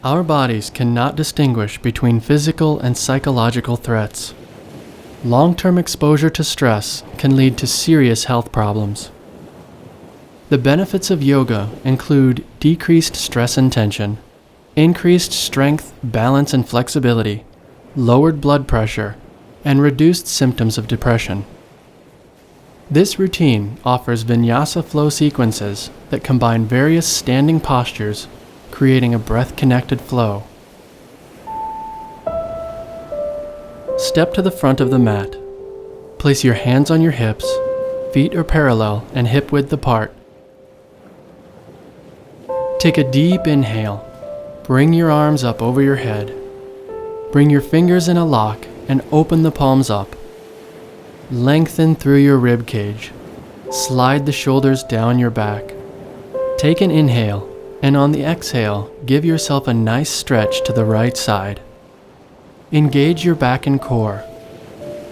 Our bodies cannot distinguish between physical and psychological threats. Long-term exposure to stress can lead to serious health problems. The benefits of yoga include decreased stress and tension, increased strength, balance, and flexibility, lowered blood pressure, and reduced symptoms of depression. This routine offers vinyasa flow sequences that combine various standing postures, creating a breath-connected flow. Step to the front of the mat. Place your hands on your hips, feet are parallel and hip-width apart. Take a deep inhale. Bring your arms up over your head. Bring your fingers in a lock and open the palms up. Lengthen through your rib cage. Slide the shoulders down your back. Take an inhale, and on the exhale, give yourself a nice stretch to the right side. Engage your back and core.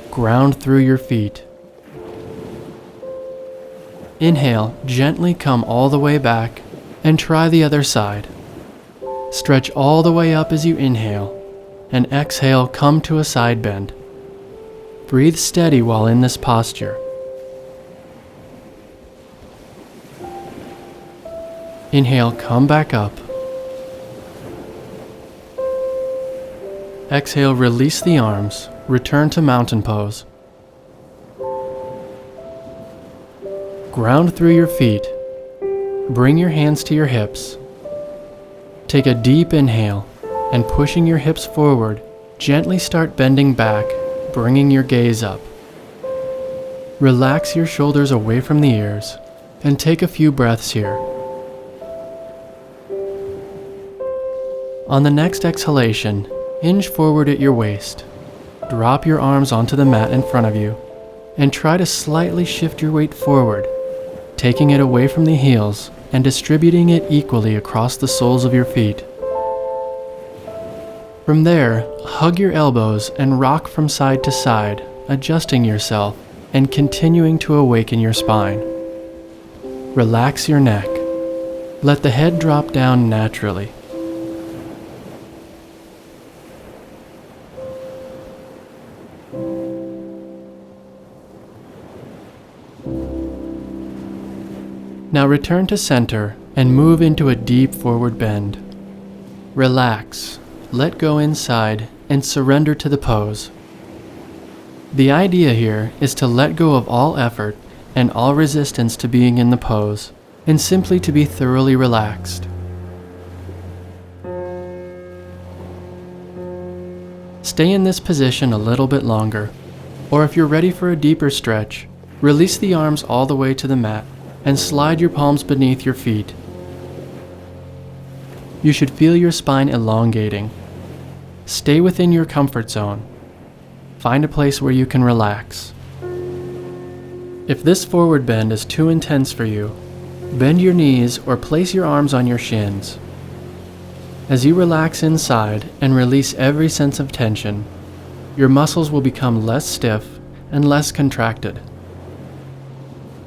Ground through your feet. Inhale, gently come all the way back, and try the other side. Stretch all the way up as you inhale, and exhale, come to a side bend. Breathe steady while in this posture. Inhale, come back up. Exhale, release the arms, return to mountain pose. Ground through your feet. Bring your hands to your hips. Take a deep inhale, and pushing your hips forward, gently start bending back, bringing your gaze up. Relax your shoulders away from the ears, and take a few breaths here. On the next exhalation, hinge forward at your waist. Drop your arms onto the mat in front of you, and try to slightly shift your weight forward, taking it away from the heels and distributing it equally across the soles of your feet. From there, hug your elbows and rock from side to side, adjusting yourself and continuing to awaken your spine. Relax your neck. Let the head drop down naturally. Now return to center and move into a deep forward bend. Relax, let go inside, and surrender to the pose. The idea here is to let go of all effort and all resistance to being in the pose, and simply to be thoroughly relaxed. Stay in this position a little bit longer, or if you're ready for a deeper stretch, release the arms all the way to the mat and slide your palms beneath your feet. You should feel your spine elongating. Stay within your comfort zone. Find a place where you can relax. If this forward bend is too intense for you, bend your knees or place your arms on your shins. As you relax inside and release every sense of tension, your muscles will become less stiff and less contracted.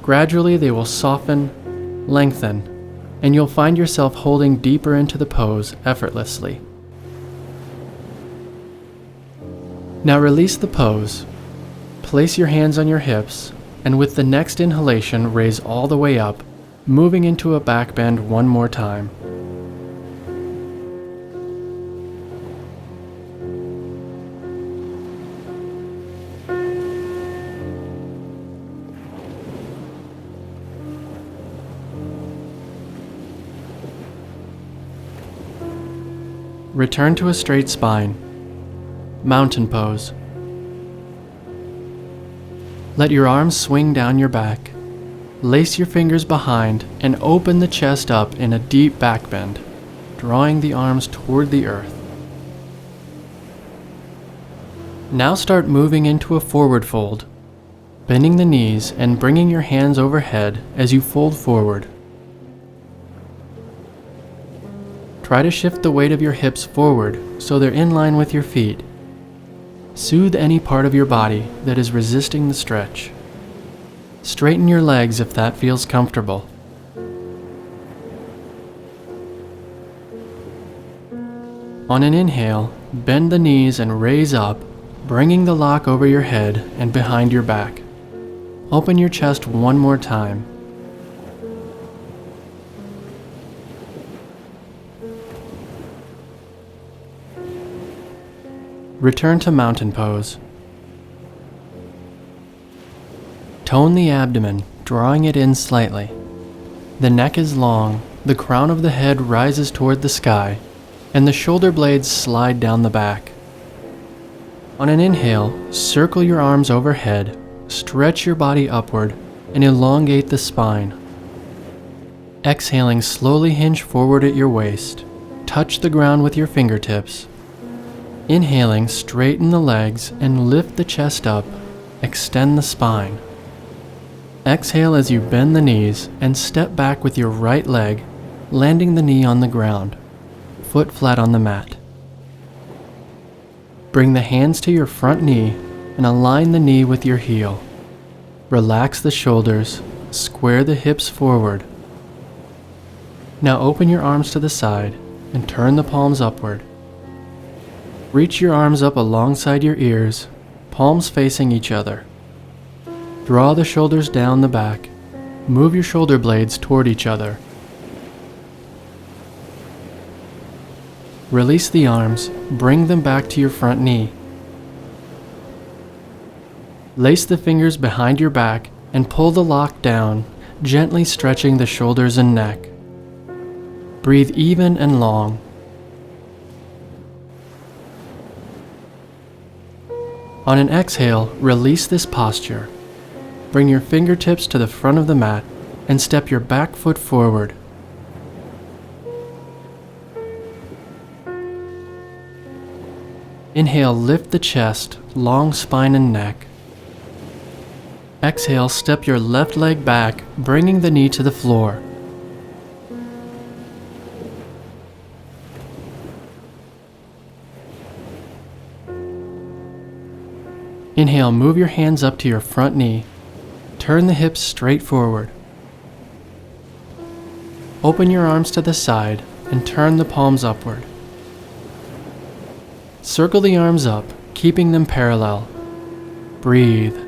Gradually, they will soften, lengthen, and you'll find yourself holding deeper into the pose effortlessly. Now release the pose. Place your hands on your hips, and with the next inhalation, raise all the way up, moving into a back bend one more time. Return to a straight spine. Mountain pose. Let your arms swing down your back. Lace your fingers behind and open the chest up in a deep back bend, drawing the arms toward the earth. Now start moving into a forward fold, bending the knees and bringing your hands overhead as you fold forward. Try to shift the weight of your hips forward so they're in line with your feet. Soothe any part of your body that is resisting the stretch. Straighten your legs if that feels comfortable. On an inhale, bend the knees and raise up, bringing the lock over your head and behind your back. Open your chest one more time. Return to mountain pose. Tone the abdomen, drawing it in slightly. The neck is long, the crown of the head rises toward the sky, and the shoulder blades slide down the back. On an inhale, circle your arms overhead, stretch your body upward, and elongate the spine. Exhaling, slowly hinge forward at your waist. Touch the ground with your fingertips. Inhaling, straighten the legs and lift the chest up. Extend the spine. Exhale as you bend the knees and step back with your right leg, landing the knee on the ground, foot flat on the mat. Bring the hands to your front knee and align the knee with your heel. Relax the shoulders, square the hips forward. Now open your arms to the side and turn the palms upward. Reach your arms up alongside your ears, palms facing each other. Draw the shoulders down the back. Move your shoulder blades toward each other. Release the arms, bring them back to your front knee. Lace the fingers behind your back and pull the lock down, gently stretching the shoulders and neck. Breathe even and long. On an exhale, release this posture. Bring your fingertips to the front of the mat and step your back foot forward. Inhale, lift the chest, long spine and neck. Exhale, step your left leg back, bringing the knee to the floor. Inhale, move your hands up to your front knee. Turn the hips straight forward. Open your arms to the side and turn the palms upward. Circle the arms up, keeping them parallel. Breathe.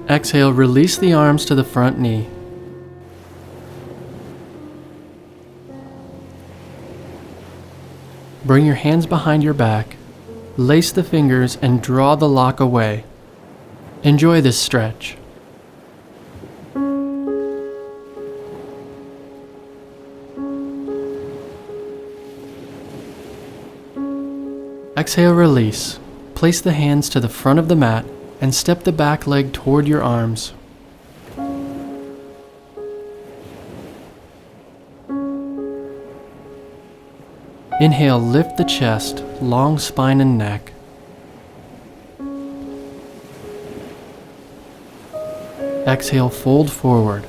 Exhale, release the arms to the front knee. Bring your hands behind your back, lace the fingers and draw the lock away. Enjoy this stretch. Exhale, release. Place the hands to the front of the mat and step the back leg toward your arms. Inhale, lift the chest, long spine and neck. Exhale, fold forward.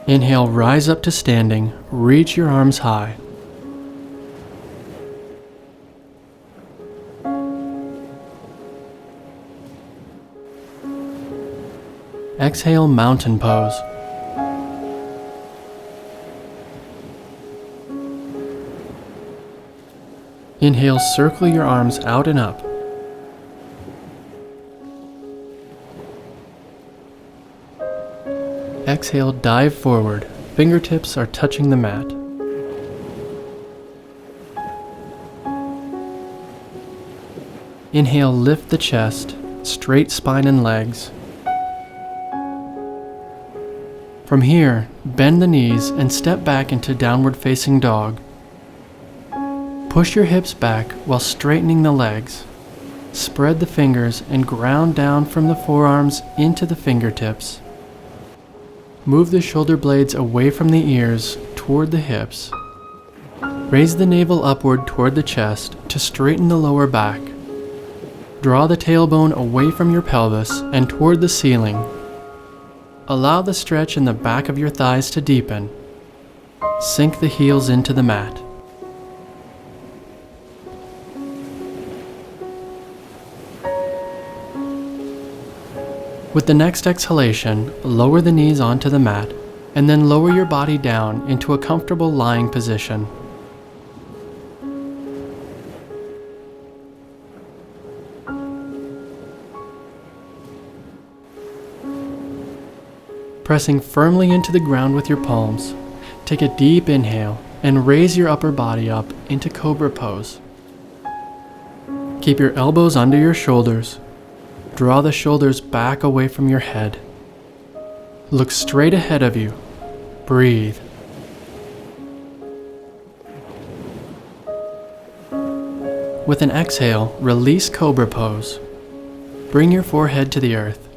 Inhale, rise up to standing, reach your arms high. Exhale, mountain pose. Inhale, circle your arms out and up. Exhale, dive forward. Fingertips are touching the mat. Inhale, lift the chest, straight spine and legs. From here, bend the knees and step back into downward facing dog. Push your hips back while straightening the legs. Spread the fingers and ground down from the forearms into the fingertips. Move the shoulder blades away from the ears toward the hips. Raise the navel upward toward the chest to straighten the lower back. Draw the tailbone away from your pelvis and toward the ceiling. Allow the stretch in the back of your thighs to deepen. Sink the heels into the mat. With the next exhalation, lower the knees onto the mat, and then lower your body down into a comfortable lying position. Pressing firmly into the ground with your palms, take a deep inhale and raise your upper body up into Cobra pose. Keep your elbows under your shoulders. Draw the shoulders back away from your head. Look straight ahead of you. Breathe. With an exhale, release Cobra pose. Bring your forehead to the earth.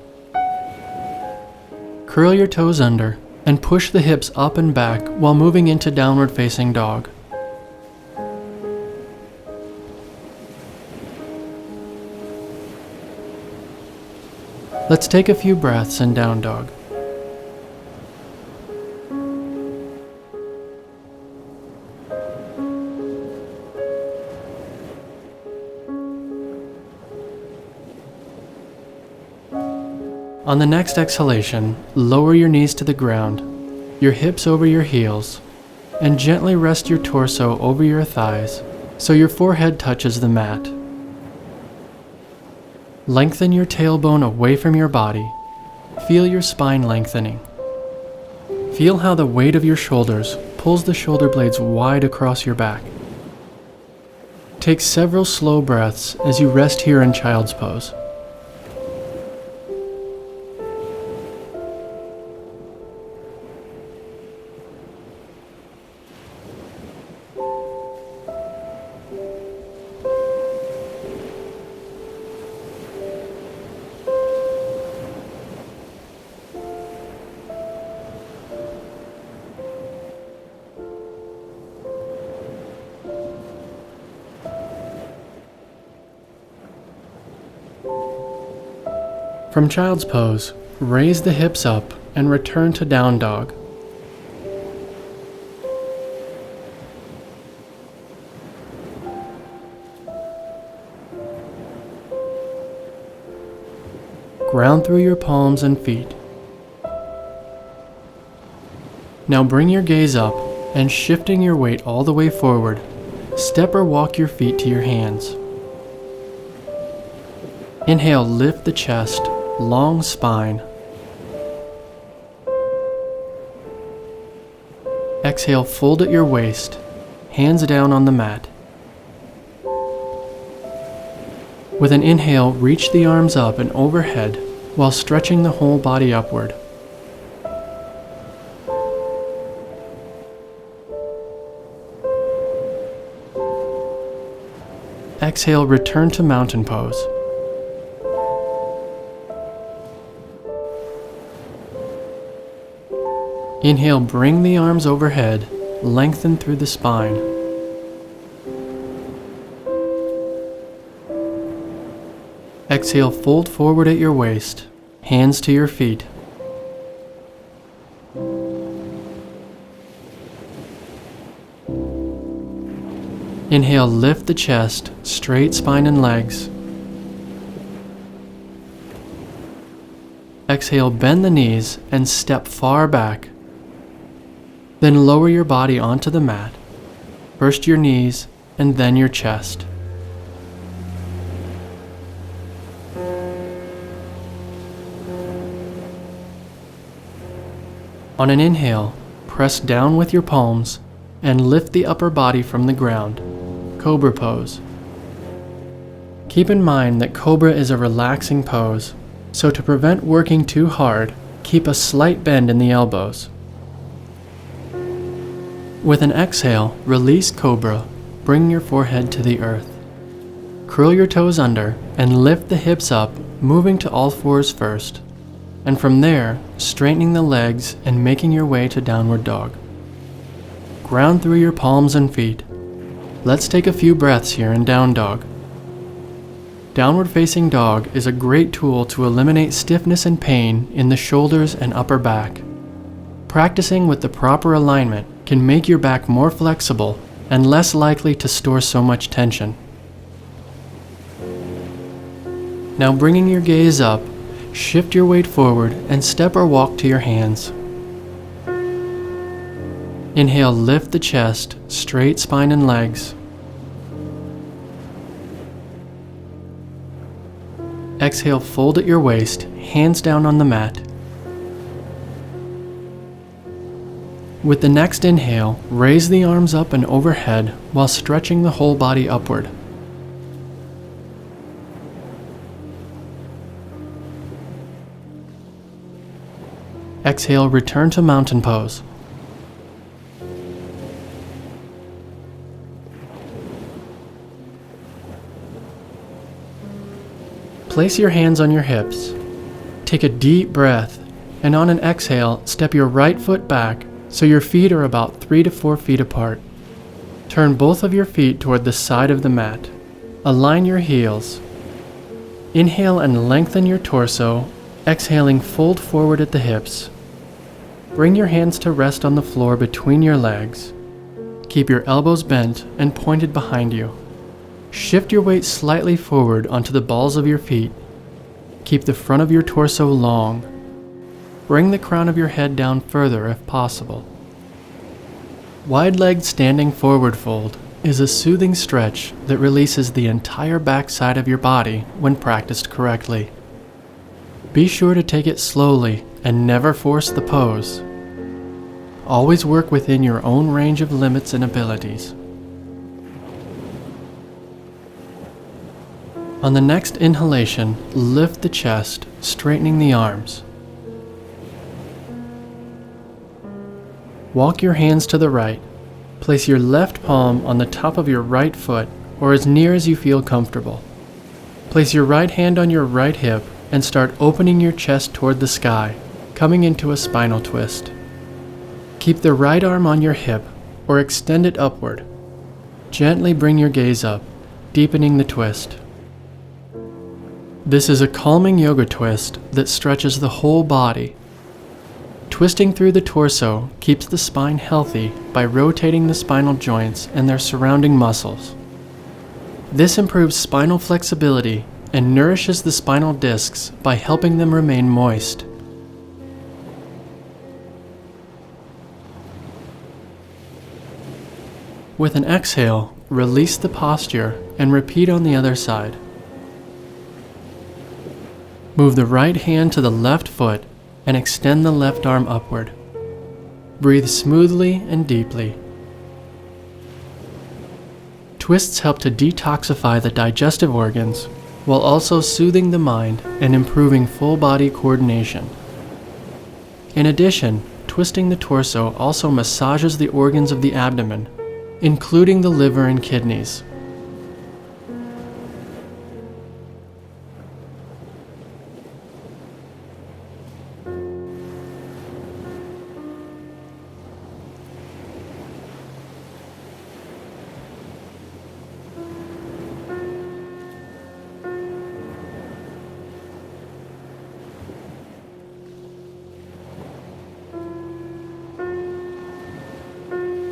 Curl your toes under and push the hips up and back while moving into downward facing dog. Let's take a few breaths in down dog. On the next exhalation, lower your knees to the ground, your hips over your heels, and gently rest your torso over your thighs so your forehead touches the mat. Lengthen your tailbone away from your body. Feel your spine lengthening. Feel how the weight of your shoulders pulls the shoulder blades wide across your back. Take several slow breaths as you rest here in child's pose. From child's pose, raise the hips up and return to down dog. Ground through your palms and feet. Now bring your gaze up and shifting your weight all the way forward, step or walk your feet to your hands. Inhale, lift the chest, long spine. Exhale, fold at your waist, hands down on the mat. With an inhale, reach the arms up and overhead while stretching the whole body upward. Exhale, return to mountain pose. Inhale, bring the arms overhead, lengthen through the spine. Exhale, fold forward at your waist, hands to your feet. Inhale, lift the chest, straight spine and legs. Exhale, bend the knees and step far back. Then lower your body onto the mat, first your knees and then your chest. On an inhale, press down with your palms and lift the upper body from the ground, Cobra pose. Keep in mind that Cobra is a relaxing pose, so to prevent working too hard, keep a slight bend in the elbows. With an exhale, release Cobra, bring your forehead to the earth. Curl your toes under and lift the hips up, moving to all fours first, and from there, straightening the legs and making your way to downward dog. Ground through your palms and feet. Let's take a few breaths here in down dog. Downward facing dog is a great tool to eliminate stiffness and pain in the shoulders and upper back. Practicing with the proper alignment can make your back more flexible and less likely to store so much tension. Now bringing your gaze up, Shift your weight forward and step or walk to your hands. Inhale, lift the chest, straight spine and legs. Exhale, fold at your waist, hands down on the mat. With the next inhale, raise the arms up and overhead while stretching the whole body upward. Exhale, return to mountain pose. Place your hands on your hips. Take a deep breath, and on an exhale, step your right foot back so your feet are about 3 to 4 feet apart. Turn both of your feet toward the side of the mat. Align your heels. Inhale and lengthen your torso. Exhaling, fold forward at the hips. Bring your hands to rest on the floor between your legs. Keep your elbows bent and pointed behind you. Shift your weight slightly forward onto the balls of your feet. Keep the front of your torso long. Bring the crown of your head down further if possible. Wide-legged standing forward fold is a soothing stretch that releases the entire back side of your body when practiced correctly. Be sure to take it slowly and never force the pose. Always work within your own range of limits and abilities. On the next inhalation, lift the chest, straightening the arms. Walk your hands to the right. Place your left palm on the top of your right foot or as near as you feel comfortable. Place your right hand on your right hip and start opening your chest toward the sky, coming into a spinal twist. Keep the right arm on your hip or extend it upward. Gently bring your gaze up, deepening the twist. This is a calming yoga twist that stretches the whole body. Twisting through the torso keeps the spine healthy by rotating the spinal joints and their surrounding muscles. This improves spinal flexibility and nourishes the spinal discs by helping them remain moist. With an exhale, release the posture and repeat on the other side. Move the right hand to the left foot and extend the left arm upward. Breathe smoothly and deeply. Twists help to detoxify the digestive organs while also soothing the mind and improving full body coordination. In addition, twisting the torso also massages the organs of the abdomen, including the liver and kidneys.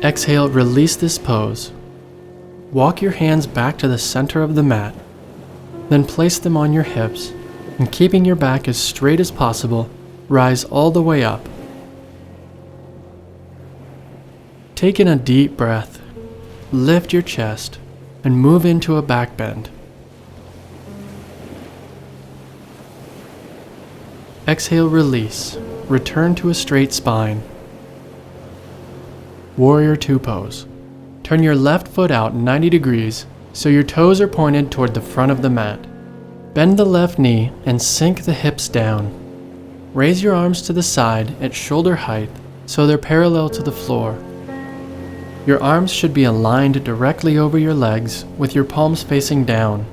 Exhale, release this pose. Walk your hands back to the center of the mat, then place them on your hips, and keeping your back as straight as possible, rise all the way up. Take in a deep breath, lift your chest, and move into a back bend. Exhale, release, return to a straight spine. Warrior Two pose. Turn your left foot out 90 degrees so your toes are pointed toward the front of the mat. Bend the left knee and sink the hips down. Raise your arms to the side at shoulder height so they're parallel to the floor. Your arms should be aligned directly over your legs with your palms facing down.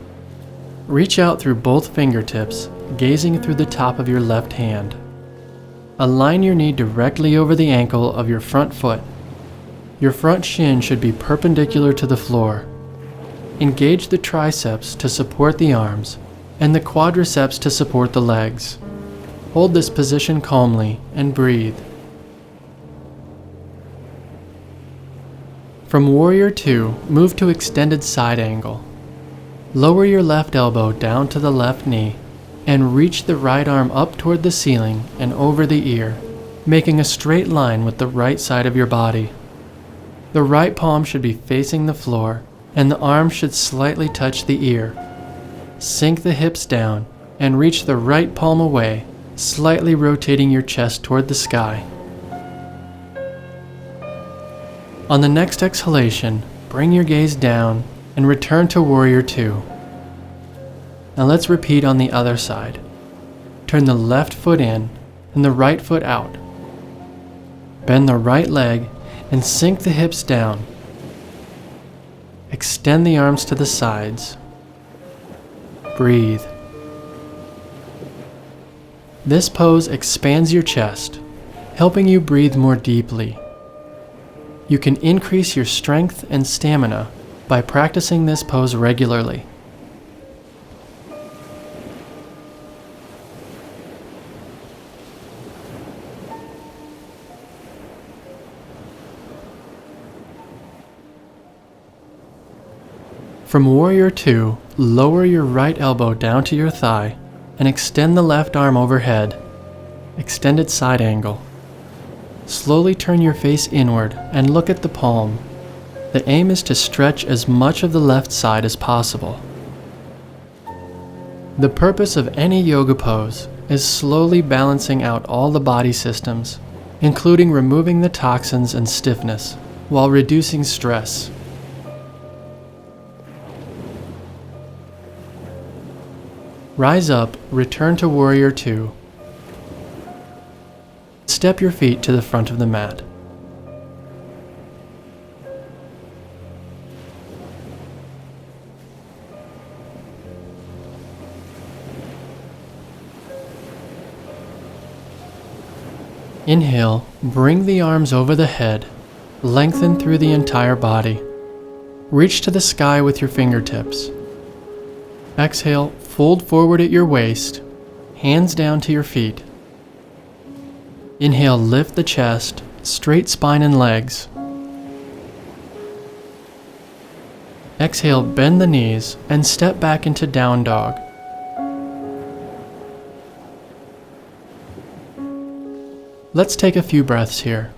Reach out through both fingertips, gazing through the top of your left hand. Align your knee directly over the ankle of your front foot. Your front shin should be perpendicular to the floor. Engage the triceps to support the arms and the quadriceps to support the legs. Hold this position calmly and breathe. From Warrior Two, move to extended side angle. Lower your left elbow down to the left knee and reach the right arm up toward the ceiling and over the ear, making a straight line with the right side of your body. The right palm should be facing the floor, and the arm should slightly touch the ear. Sink the hips down and reach the right palm away, slightly rotating your chest toward the sky. On the next exhalation, bring your gaze down and return to Warrior Two. Now let's repeat on the other side. Turn the left foot in and the right foot out. Bend the right leg and sink the hips down. Extend the arms to the sides. Breathe. This pose expands your chest, helping you breathe more deeply. You can increase your strength and stamina by practicing this pose regularly. From Warrior Two, lower your right elbow down to your thigh and extend the left arm overhead. Extended side angle. Slowly turn your face inward and look at the palm. The aim is to stretch as much of the left side as possible. The purpose of any yoga pose is slowly balancing out all the body systems, including removing the toxins and stiffness, while reducing stress. Rise up, return to Warrior Two. Step your feet to the front of the mat. Inhale, bring the arms over the head, lengthen through the entire body. Reach to the sky with your fingertips. Exhale, fold forward at your waist, hands down to your feet. Inhale, lift the chest, straight spine and legs. Exhale, bend the knees and step back into down dog. Let's take a few breaths here.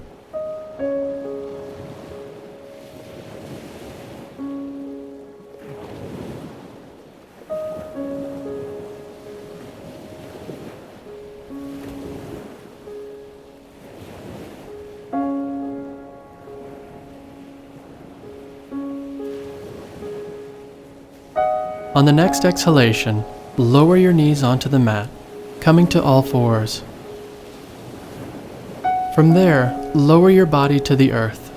On the next exhalation, lower your knees onto the mat, coming to all fours. From there, lower your body to the earth.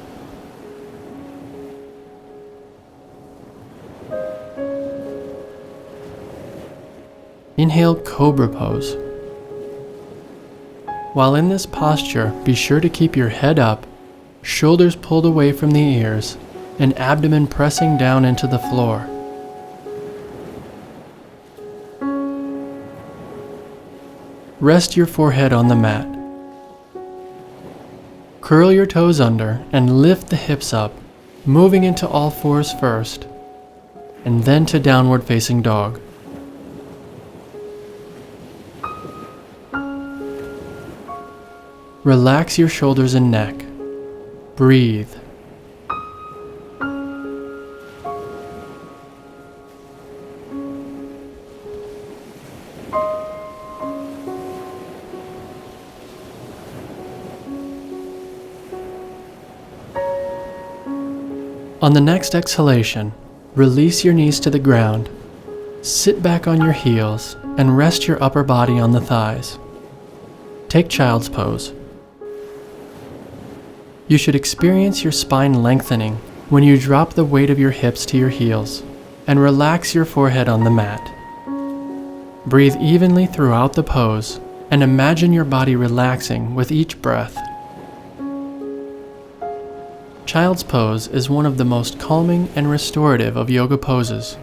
Inhale, Cobra Pose. While in this posture, be sure to keep your head up, shoulders pulled away from the ears, and abdomen pressing down into the floor. Rest your forehead on the mat. Curl your toes under and lift the hips up, moving into all fours first, and then to downward facing dog. Relax your shoulders and neck. Breathe. On the next exhalation, release your knees to the ground. Sit back on your heels and rest your upper body on the thighs. Take Child's Pose. You should experience your spine lengthening when you drop the weight of your hips to your heels and relax your forehead on the mat. Breathe evenly throughout the pose and imagine your body relaxing with each breath. Child's Pose is one of the most calming and restorative of yoga poses.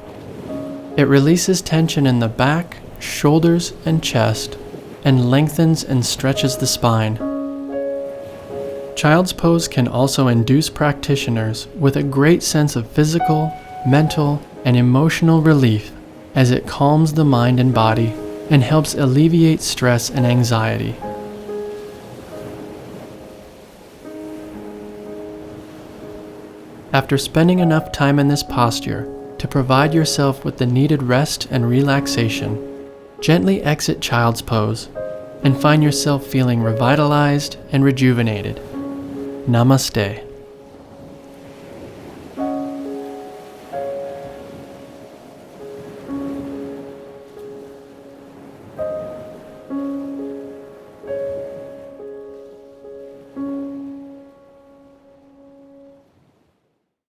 It releases tension in the back, shoulders, and chest, and lengthens and stretches the spine. Child's Pose can also induce practitioners with a great sense of physical, mental, and emotional relief as it calms the mind and body. and helps alleviate stress and anxiety. After spending enough time in this posture to provide yourself with the needed rest and relaxation, gently exit child's pose and find yourself feeling revitalized and rejuvenated. Namaste.